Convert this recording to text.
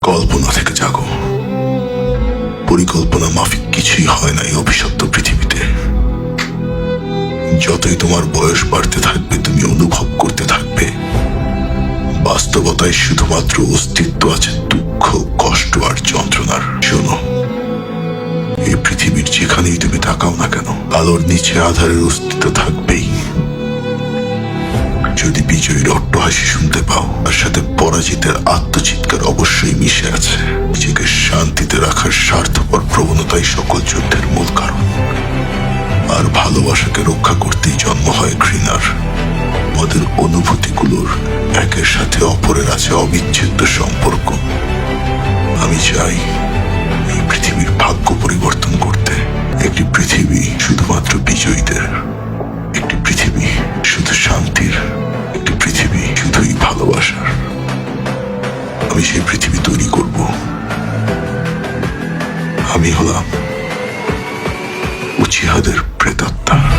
কল্পনা থেকে জাগো। পরিকল্পনা মাফিক কিছুই হয় না এই অভিশপ্ত পৃথিবীতে। যতই তোমার বয়স বাড়তে থাকবে, তুমি অনুভব করতে থাকবে বাস্তবতায় শুধুমাত্র অস্তিত্ব আছে দুঃখ, কষ্ট আর যন্ত্রণার। শোনো, এই পৃথিবীর যেখানেই তুমি তাকাও না কেন, আলোর নিচে আধারের অস্তিত্ব থাকবেই। যদি বিজয়ীর অট্টহাসি শুনতে পাও, তার সাথে পরাজিতের আত্মচিৎকার অবশ্যই মিশে আছে। নিজেকে শান্তিতে রাখার স্বার্থপর প্রবণতাই সকল যুদ্ধের মূল কারণ। আর ভালোবাসাকে রক্ষা করতেই জন্ম হয় ঘৃণার। আমাদের অনুভূতিগুলোর একের সাথে অপরের আছে অবিচ্ছেদ্য সম্পর্ক। আমি চাই এই পৃথিবীর ভাগ্য পরিবর্তন করতে। একটি পৃথিবী শুধুমাত্র বিজয়ীদের, একটি পৃথিবী শুধু শান্তির, একটি পৃথিবী শুধুই ভালোবাসার। আমি সেই পৃথিবী তৈরি করব। আমি হলাম উচিহাদের প্রেতাত্মা।